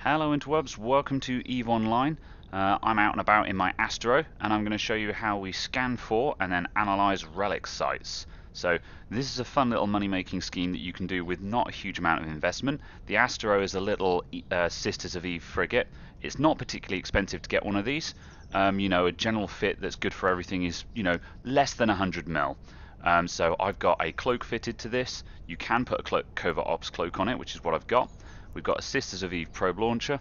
Hello interwebs, welcome to EVE Online. I'm out and about in my Astro and I'm going to show you how we scan for and then analyze relic sites. So this is a fun little money making scheme that you can do with not a huge amount of investment. The Astro is a little Sisters of Eve frigate. It's not particularly expensive to get one of these. A general fit that's good for everything is less than 100 mil. So I've got a cloak fitted to this. You can put a Covert Ops cloak on it, which is what I've got. We've got a Sisters of Eve probe launcher,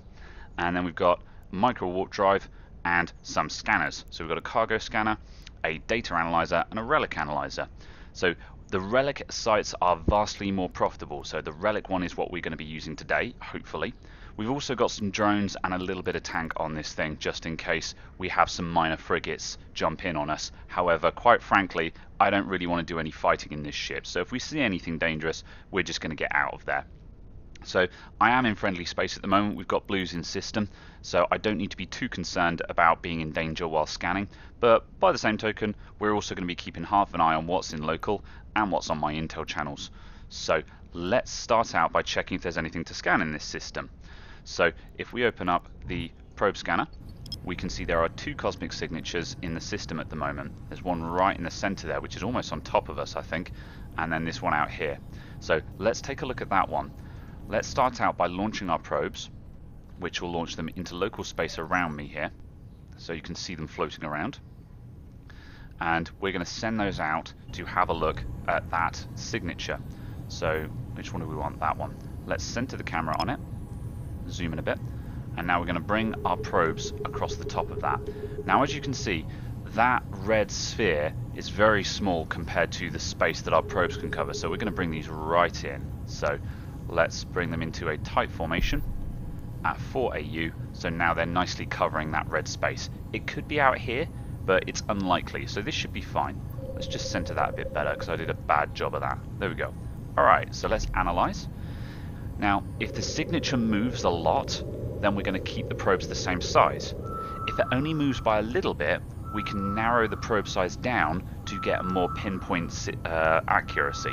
and then we've got micro warp drive and some scanners. So we've got a cargo scanner, a data analyzer, and a relic analyzer. So the relic sites are vastly more profitable. So the relic one is what we're going to be using today, hopefully. We've also got some drones and a little bit of tank on this thing, just in case we have some minor frigates jump in on us. However, quite frankly, I don't really want to do any fighting in this ship. So if we see anything dangerous, we're just going to get out of there. So I am in friendly space at the moment. We've got blues in system, so I don't need to be too concerned about being in danger while scanning. But by the same token, we're also going to be keeping half an eye on what's in local and what's on my intel channels. So let's start out by checking if there's anything to scan in this system. So if we open up the probe scanner, we can see there are two cosmic signatures in the system at the moment. There's one right in the center there, which is almost on top of us, I think, and then this one out here. So let's take a look at that one. Let's start out by launching our probes, which will launch them into local space around me here, so you can see them floating around. And we're going to send those out to have a look at that signature. So which one do we want? That one. Let's center the camera on it, zoom in a bit, and now we're going to bring our probes across the top of that. Now as you can see, that red sphere is very small compared to the space that our probes can cover, so we're going to bring these right in. So let's bring them into a tight formation at 4 AU, so now they're nicely covering that red space. It could be out here, but it's unlikely, so this should be fine. Let's just center that a bit better, because I did a bad job of that. There we go. Alright, so let's analyze. Now, if the signature moves a lot, then we're going to keep the probes the same size. If it only moves by a little bit, we can narrow the probe size down to get a more pinpoint accuracy.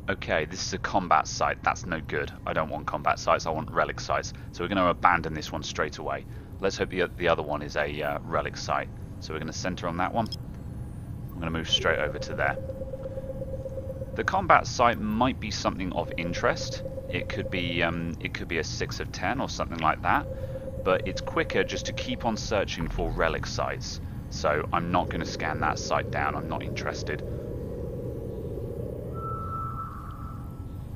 Okay, this is a combat site. That's no good. I don't want combat sites. I want relic sites. So we're going to abandon this one straight away. Let's hope the other one is a relic site. So we're going to center on that one. I'm going to move straight over to there. The combat site might be something of interest. It could be a 6 of 10 or something like that. But it's quicker just to keep on searching for relic sites. So I'm not going to scan that site down. I'm not interested.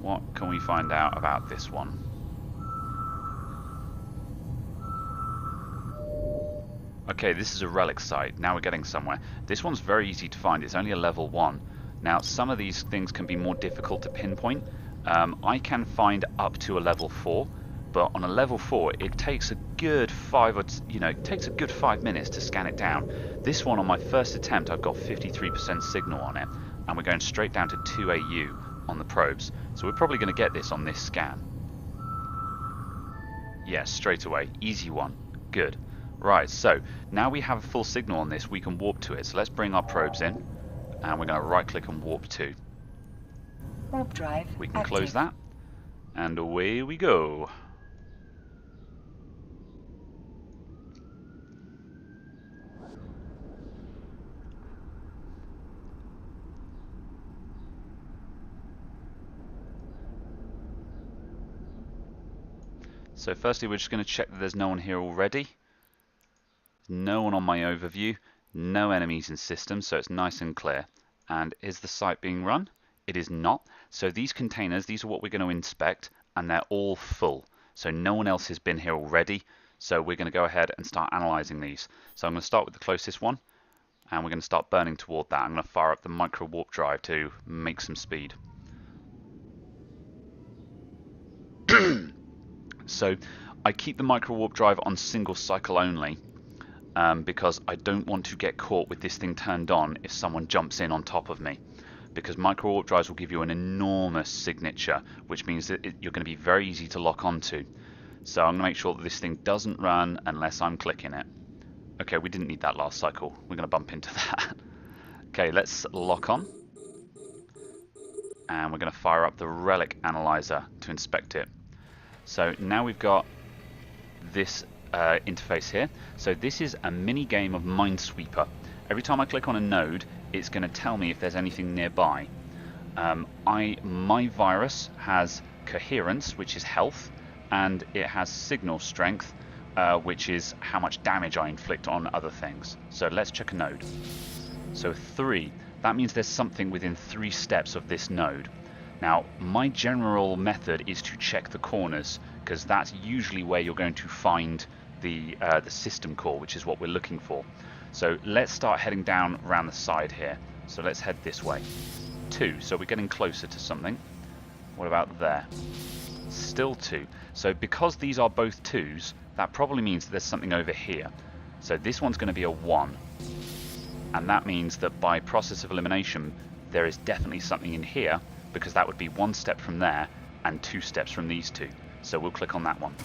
What can we find out about this one? Okay, this is a relic site. Now we're getting somewhere. This one's very easy to find. It's only a level 1. Now, some of these things can be more difficult to pinpoint. I can find up to a level 4, but on a level 4, it takes a good 5 minutes to scan it down. This one, on my first attempt, I've got 53% signal on it, and we're going straight down to 2 AU on the probes. So we're probably going to get this on this scan. Yes, straight away. Easy one. Good. Right, so now we have a full signal on this, we can warp to it. So let's bring our probes in, and we're going to right click and warp to. Warp drive We can active. close that, and away we go. So firstly, we're just going to check that there's no one here already. No one on my overview, no enemies in system, so it's nice and clear. And is the site being run? It is not. So these containers, these are what we're going to inspect, and they're all full. So no one else has been here already, so we're going to go ahead and start analyzing these. So I'm going to start with the closest one, and we're going to start burning toward that. I'm going to fire up the micro warp drive to make some speed. So I keep the micro warp drive on single cycle only because I don't want to get caught with this thing turned on if someone jumps in on top of me, because micro warp drives will give you an enormous signature, which means that you're going to be very easy to lock onto. So I'm going to make sure that this thing doesn't run unless I'm clicking it. Okay, we didn't need that last cycle. We're going to bump into that. Okay, let's lock on. And we're going to fire up the relic analyzer to inspect it. So now we've got this interface here. So this is a mini game of Minesweeper. Every time I click on a node, it's going to tell me if there's anything nearby. My virus has coherence, which is health, and it has signal strength, which is how much damage I inflict on other things. So let's check a node. So 3, that means there's something within 3 steps of this node. Now, my general method is to check the corners, because that's usually where you're going to find the system core, which is what we're looking for. So let's start heading down around the side here. So let's head this way. 2, so we're getting closer to something. What about there? Still 2. So because these are both 2s, that probably means that there's something over here. So this one's going to be a 1. And that means that by process of elimination, there is definitely something in here, because that would be 1 step from there and 2 steps from these 2. So we'll click on that one.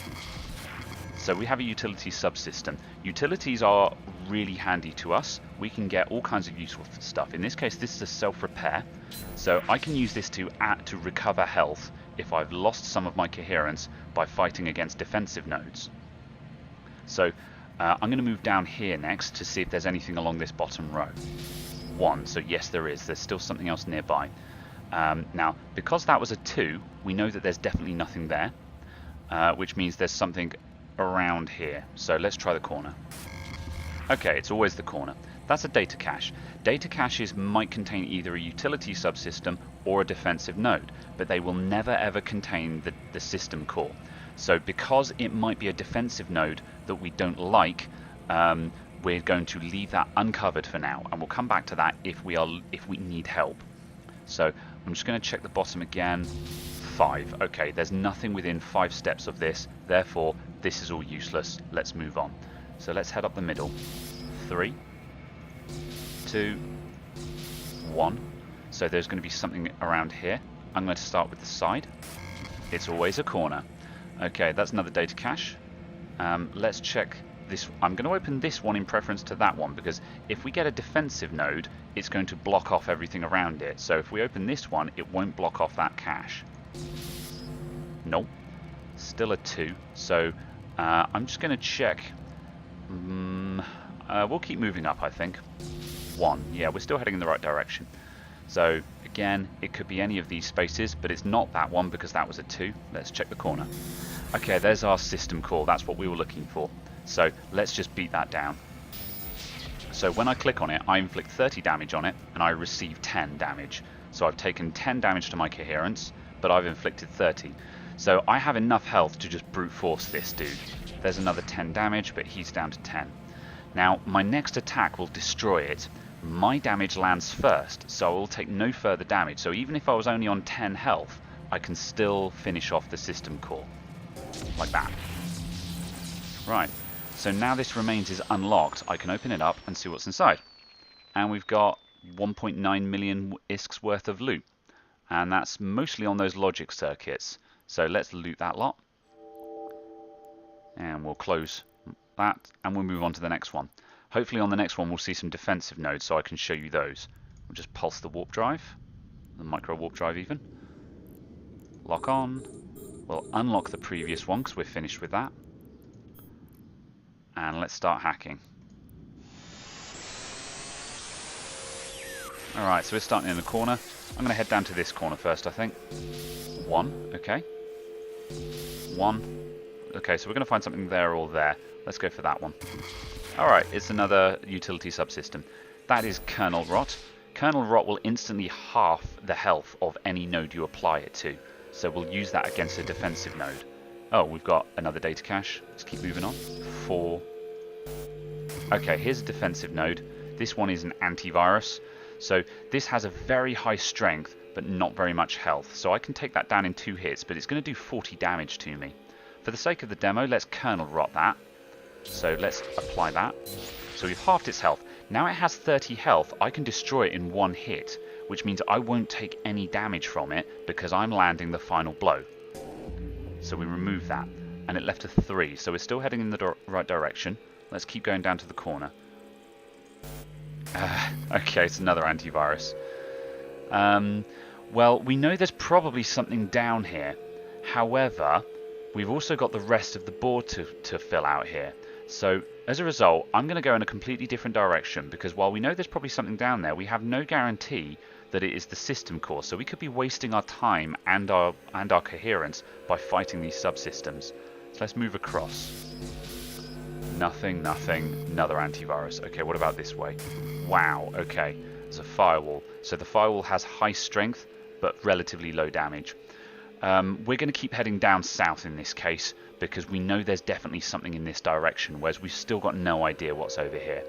So we have a utility subsystem. Utilities are really handy to us. We can get all kinds of useful stuff. In this case, this is a self-repair. So I can use this to recover health if I've lost some of my coherence by fighting against defensive nodes. So I'm going to move down here next to see if there's anything along this bottom row. 1, so yes there is. There's still something else nearby. Now, because that was a 2, we know that there's definitely nothing there, which means there's something around here. So let's try the corner. Okay, it's always the corner. That's a data cache. Data caches might contain either a utility subsystem or a defensive node, but they will never ever contain the system core. So because it might be a defensive node that we don't like, we're going to leave that uncovered for now, and we'll come back to that if we need help. So I'm just going to check the bottom again. 5. Okay, there's nothing within 5 steps of this, therefore this is all useless. Let's move on. So let's head up the middle. 3, 2, 1. So there's going to be something around here. I'm going to start with the side. It's always a corner. Okay, that's another data cache. Let's check this. I'm going to open this one in preference to that one, because if we get a defensive node, it's going to block off everything around it. So if we open this one, it won't block off that cache. Nope. Still a 2. So I'm just going to check. We'll keep moving up, I think. 1. Yeah, we're still heading in the right direction. So again, it could be any of these spaces, but it's not that one because that was a 2. Let's check the corner. Okay, there's our system core. That's what we were looking for. So let's just beat that down. So when I click on it, I inflict 30 damage on it, and I receive 10 damage. So I've taken 10 damage to my coherence, but I've inflicted 30. So I have enough health to just brute force this dude. There's another 10 damage, but he's down to 10. Now, my next attack will destroy it. My damage lands first, so I will take no further damage. So even if I was only on 10 health, I can still finish off the system core. Like that. Right, so now this remains is unlocked. I can open it up and see what's inside. And we've got 1.9 million ISKs worth of loot. And that's mostly on those logic circuits. So let's loot that lot. And we'll close that, and we'll move on to the next one. Hopefully on the next one we'll see some defensive nodes, so I can show you those. We'll just pulse the warp drive, the micro warp drive even. Lock on. We'll unlock the previous one because we're finished with that. And let's start hacking. Alright, so we're starting in the corner. I'm going to head down to this corner first, I think. 1, okay. 1. Okay, so we're going to find something there or there. Let's go for that one. Alright, it's another utility subsystem. That is kernel rot. Kernel rot will instantly half the health of any node you apply it to. So we'll use that against a defensive node. Oh, we've got another data cache. Let's keep moving on. 4. Okay, here's a defensive node. This one is an antivirus. So this has a very high strength, but not very much health. So I can take that down in 2 hits, but it's going to do 40 damage to me. For the sake of the demo, let's kernel rot that. So let's apply that. So we've halved its health. Now it has 30 health. I can destroy it in 1 hit, which means I won't take any damage from it because I'm landing the final blow. So we remove that, and it left a 3. So we're still heading in the right direction. Let's keep going down to the corner. Okay, it's another antivirus. Well, we know there's probably something down here. However, We've also got the rest of the board to fill out here. So as a result, I'm going to go in a completely different direction, because while we know there's probably something down there, we have no guarantee that it is the system core. So we could be wasting our time and our coherence by fighting these subsystems. So let's move across. Nothing, nothing, another antivirus. Okay, what about this way? Wow, okay, there's a firewall. So the firewall has high strength, but relatively low damage. We're going to keep heading down south in this case, because we know there's definitely something in this direction, whereas we've still got no idea what's over here.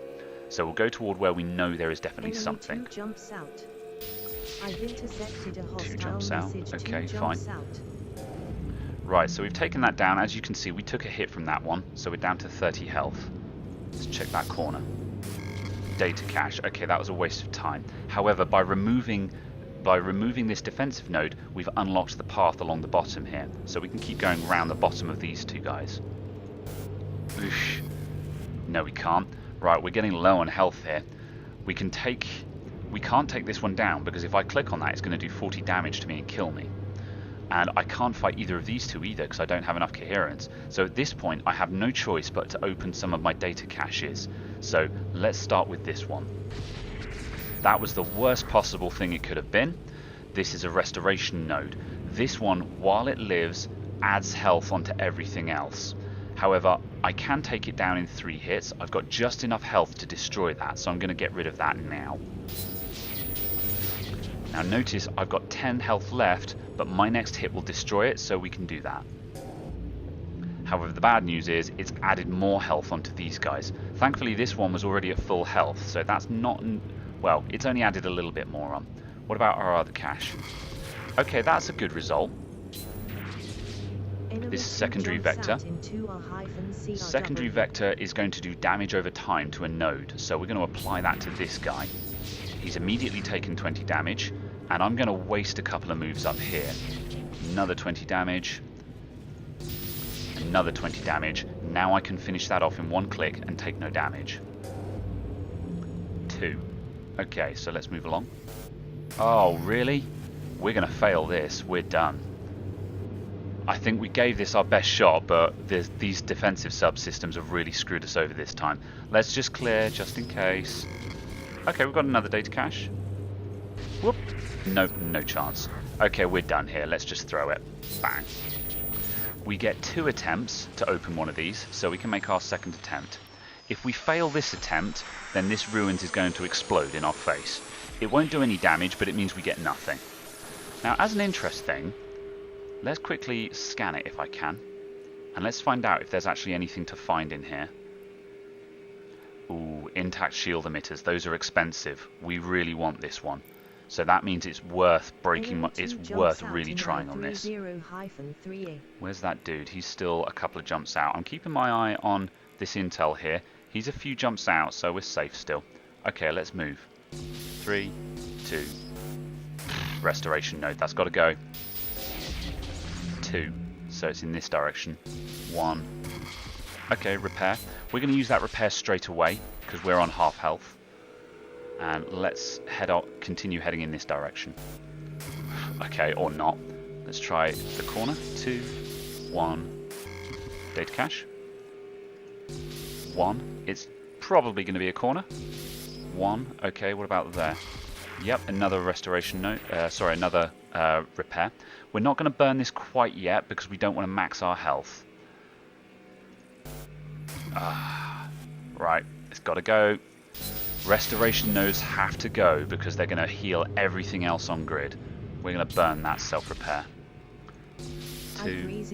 So we'll go toward where we know there is definitely something. 2 jumps out. I've intercepted a 2 hostile jumps out. message. Okay, 2 fine. jumps out. Right, so we've taken that down. As you can see, we took a hit from that one, so we're down to 30 health. Let's check that corner. Data cache. Okay, that was a waste of time. However, by removing this defensive node, we've unlocked the path along the bottom here, so we can keep going around the bottom of these two guys. Oosh. No, we can't. Right, we're getting low on health here. We can't take this one down, because if I click on that, it's going to do 40 damage to me and kill me. And I can't fight either of these two either, because I don't have enough coherence. So at this point, I have no choice but to open some of my data caches. So let's start with this one. That was the worst possible thing it could have been. This is a restoration node. This one, while it lives, adds health onto everything else. However, I can take it down in 3 hits. I've got just enough health to destroy that, so I'm going to get rid of that now. Now notice I've got 10 health left, but my next hit will destroy it, so we can do that. However, the bad news is it's added more health onto these guys. Thankfully, this one was already at full health, so that's not... well, it's only added a little bit more on. What about our other cache? Okay, that's a good result. This secondary vector. Secondary vector is going to do damage over time to a node, so we're going to apply that to this guy. He's immediately taken 20 damage, and I'm going to waste a couple of moves up here. Another 20 damage. Another 20 damage. Now I can finish that off in one click and take no damage. 2. Okay, so let's move along. Oh, really? We're going to fail this. We're done. I think we gave this our best shot, but these defensive subsystems have really screwed us over this time. Let's just clear, just in case. Okay, we've got another data cache. Whoop. No chance. Okay, we're done here. Let's just throw it. Bang. We get 2 attempts to open one of these, so we can make our second attempt. If we fail this attempt, then this ruins is going to explode in our face. It won't do any damage, but it means we get nothing. Now, as an interest thing, let's quickly scan it if I can, and let's find out if there's actually anything to find in here. Ooh, intact shield emitters. Those are expensive. We really want this one. So that means it's worth breaking. It's worth really trying on this. Where's that dude? He's still a couple of jumps out. I'm keeping my eye on this intel here. He's a few jumps out, so we're safe still. Okay, let's move. 3, 2. Restoration node. That's got to go. 2. So it's in this direction. 1. Okay, repair. We're going to use that repair straight away because we're on half health. And let's head out, continue heading in this direction. Okay, or not. Let's try the corner. 2, 1. Data cache. 1. It's probably going to be a corner. 1. Okay, what about there? Yep, another restoration note. Another repair. We're not going to burn this quite yet because we don't want to max our health. Right, it's got to go. Restoration nodes have to go because they're going to heal everything else on grid. We're going to burn that self-repair. 2.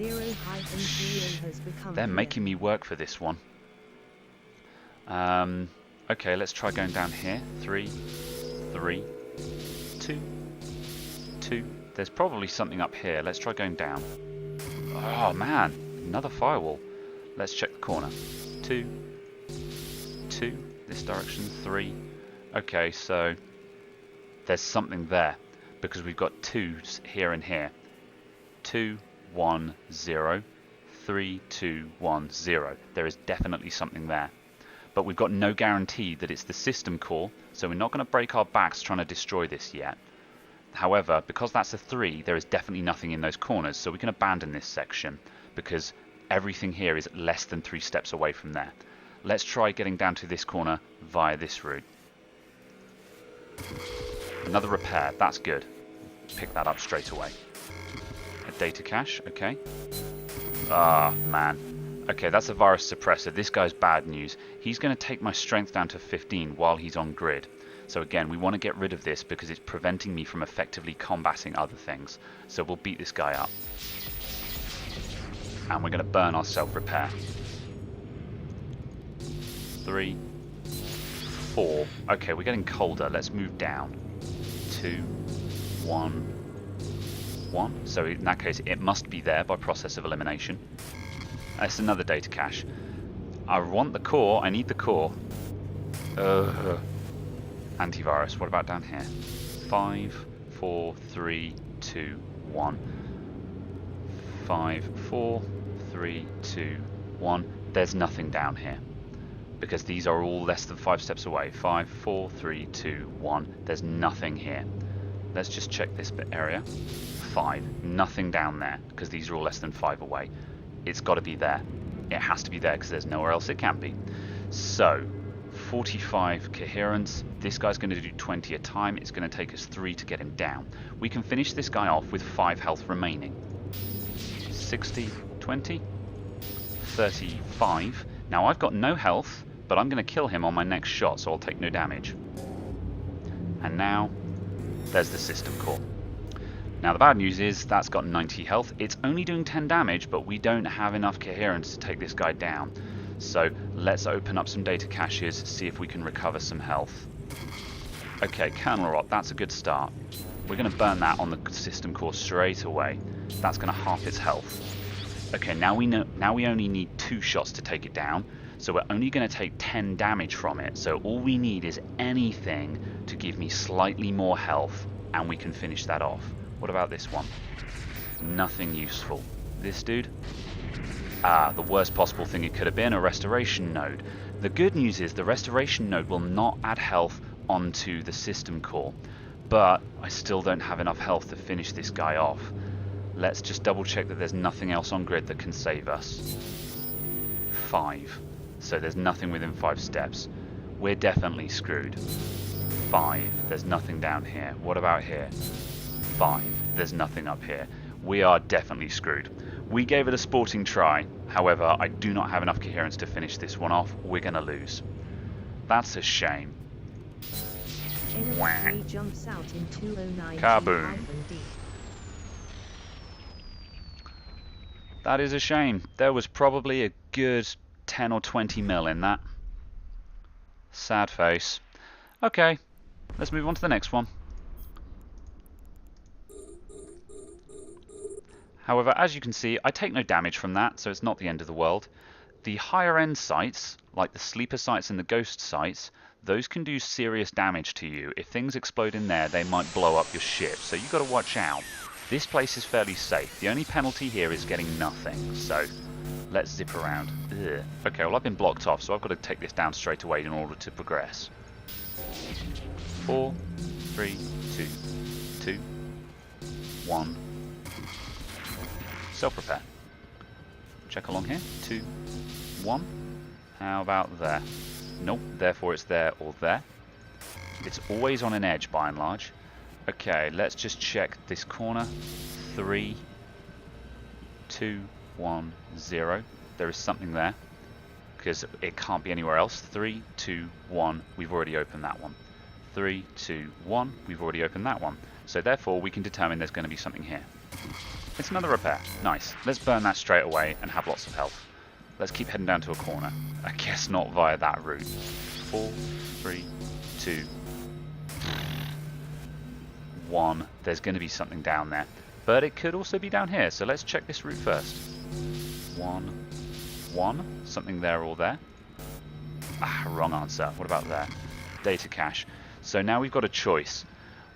They're making me work for this one. Okay, let's try going down here. 3, 3, 2, 2. There's probably something up here. Let's try going down. Oh man, another firewall. Let's check the corner. 2, 2. This direction. 3. Okay, so there's something there because we've got 2s here and here. 2, 1, 0. 3, 2, 1, 0. There is definitely something there. But we've got no guarantee that it's the system core, so we're not going to break our backs trying to destroy this yet. However, because that's a 3, there is definitely nothing in those corners, so we can abandon this section. because everything here is less than 3 steps away from there. Let's try getting down to this corner via this route. Another repair, that's good. Pick that up straight away. A data cache, okay. Ah, man. Okay, that's a virus suppressor. This guy's bad news. He's going to take my strength down to 15 while he's on grid. So again, we want to get rid of this because it's preventing me from effectively combating other things. So we'll beat this guy up. And we're going to burn our self-repair. 3, 4. Okay, we're getting colder. Let's move down. 2, 1, 1. So in that case, it must be there by process of elimination. That's another data cache. I want the core. I need the core. Antivirus. What about down here? 5, 4, 3, 2, 1. 5, 4, 3, 2, 1. There's nothing down here, because these are all less than 5 steps away. 5, 4, 3, 2, 1. There's nothing here. Let's just check this bit area. 5. Nothing down there, because these are all less than 5 away. It's got to be there. It has to be there, because there's nowhere else it can be. So, 45 coherence. This guy's going to do 20 a time. It's going to take us 3 to get him down. We can finish this guy off with 5 health remaining. 60, 20, 35. Now I've got no health, but I'm going to kill him on my next shot, so I'll take no damage. And now, there's the system core. Now the bad news is that's got 90 health. It's only doing 10 damage, but we don't have enough coherence to take this guy down. So let's open up some data caches, see if we can recover some health. Okay, kernel rot, that's a good start. We're going to burn that on the system core straight away. That's going to half its health. Okay, now we only need 2 shots to take it down, so we're only going to take 10 damage from it. So all we need is anything to give me slightly more health, and we can finish that off. What about this one? Nothing useful. This dude? Ah, the worst possible thing it could have been, a restoration node. The good news is the restoration node will not add health onto the system core, but I still don't have enough health to finish this guy off. Let's just double check that there's nothing else on grid that can save us. 5. So there's nothing within 5 steps. We're definitely screwed. 5. There's nothing down here. What about here? 5. There's nothing up here. We are definitely screwed. We gave it a sporting try. However, I do not have enough coherence to finish this one off. We're going to lose. That's a shame. Enemy 3 jumps out in 209. Kaboom. That is a shame. There was probably a good 10 or 20 mil in that. Sad face. Okay, let's move on to the next one. However, as you can see, I take no damage from that, so it's not the end of the world. The higher end sites, like the sleeper sites and the ghost sites, those can do serious damage to you. If things explode in there, they might blow up your ship, so you've got to watch out. This place is fairly safe. The only penalty here is getting nothing, so let's zip around. Ugh. Okay, well I've been blocked off, so I've got to take this down straight away in order to progress. 4, 3, 2, 2, 1. Self-repair. Check along here. 2, 1. How about there? Nope, therefore it's there or there. It's always on an edge by and large. Okay, let's just check this corner. 3, 2, 1, 0. There is something there, because it can't be anywhere else. 3, 2, 1. We've already opened that one. 3, 2, 1. We've already opened that one. So therefore we can determine there's going to be something here. It's another repair. Nice. Let's burn that straight away and have lots of health. Let's keep heading down to a corner. I guess not via that route. 4, 3, 2, 1. There's going to be something down there. But it could also be down here, so let's check this route first. 1, 1. Something there or there. Ah, wrong answer. What about there? Data cache. So now we've got a choice.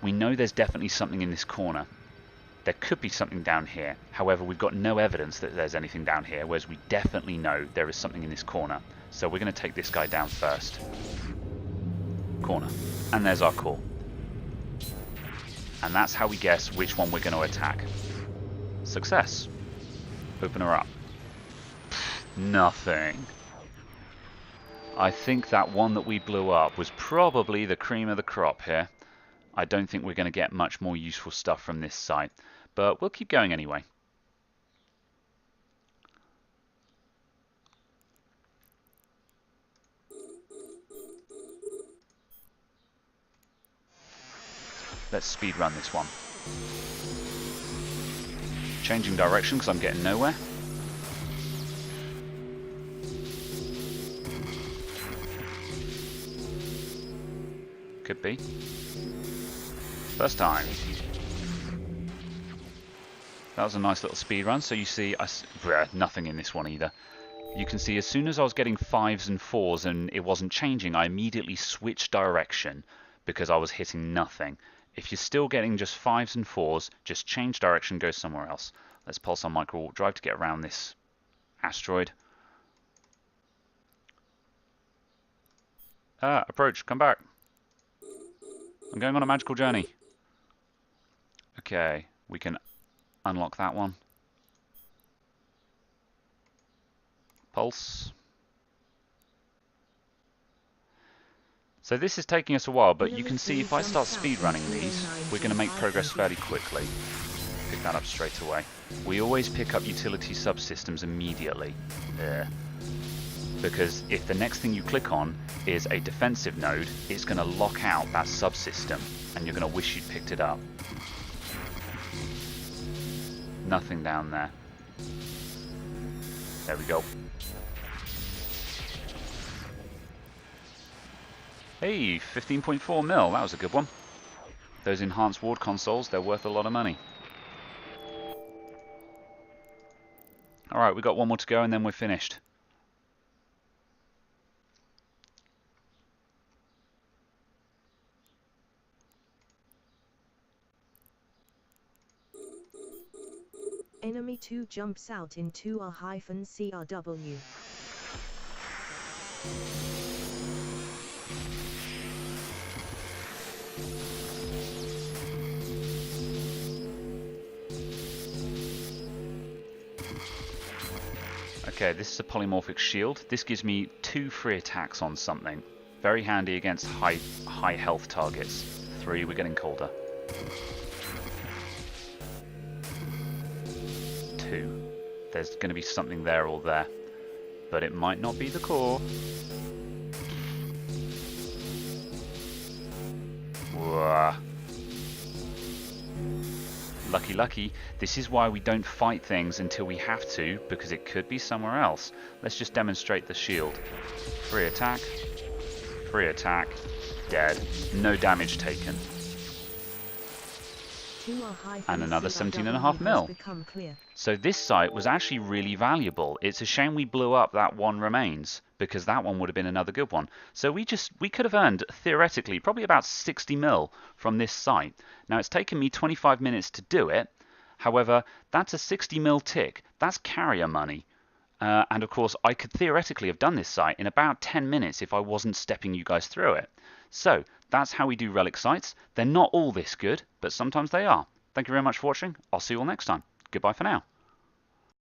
We know there's definitely something in this corner. There could be something down here. However, we've got no evidence that there's anything down here, whereas we definitely know there is something in this corner. So we're going to take this guy down first. Corner. And there's our core. And that's how we guess which one we're going to attack. Success. Open her up. Nothing. I think that one that we blew up was probably the cream of the crop here. I don't think we're going to get much more useful stuff from this site, but we'll keep going anyway. Let's speed run this one. Changing direction because I'm getting nowhere. Could be. First time. That was a nice little speed run. So you see, nothing in this one either. You can see as soon as I was getting 5s and 4s and it wasn't changing, I immediately switched direction because I was hitting nothing. If you're still getting just 5s and 4s, just change direction, go somewhere else. Let's pulse on micro warp drive to get around this asteroid. Approach, come back. I'm going on a magical journey. Okay, we can unlock that one. Pulse. So this is taking us a while, but you can see if I start speedrunning these, we're going to make progress fairly quickly. Pick that up straight away. We always pick up utility subsystems immediately. Because if the next thing you click on is a defensive node, it's going to lock out that subsystem, and you're going to wish you'd picked it up. Nothing down there. There we go. Hey, 15.4 mil, that was a good one. Those enhanced ward consoles, they're worth a lot of money. Alright, we've got one more to go and then we're finished. Enemy 2 jumps out in 2R-CRW. Okay, this is a polymorphic shield. This gives me 2 free attacks on something. Very handy against high health targets. 3, we're getting colder. 2. There's going to be something there or there. But it might not be the core. Whoa. Lucky, lucky. This is why we don't fight things until we have to, because it could be somewhere else. Let's just demonstrate the shield. Free attack, dead. No damage taken. And another 17.5 mil. So this site was actually really valuable. It's a shame we blew up that one remains, because that one would have been another good one. So we could have earned, theoretically, probably about 60 mil from this site. Now it's taken me 25 minutes to do it. However, that's a 60 mil tick. That's carrier money. And of course, I could theoretically have done this site in about 10 minutes if I wasn't stepping you guys through it. So that's how we do relic sites. They're not all this good, but sometimes they are. Thank you very much for watching. I'll see you all next time. Goodbye for now.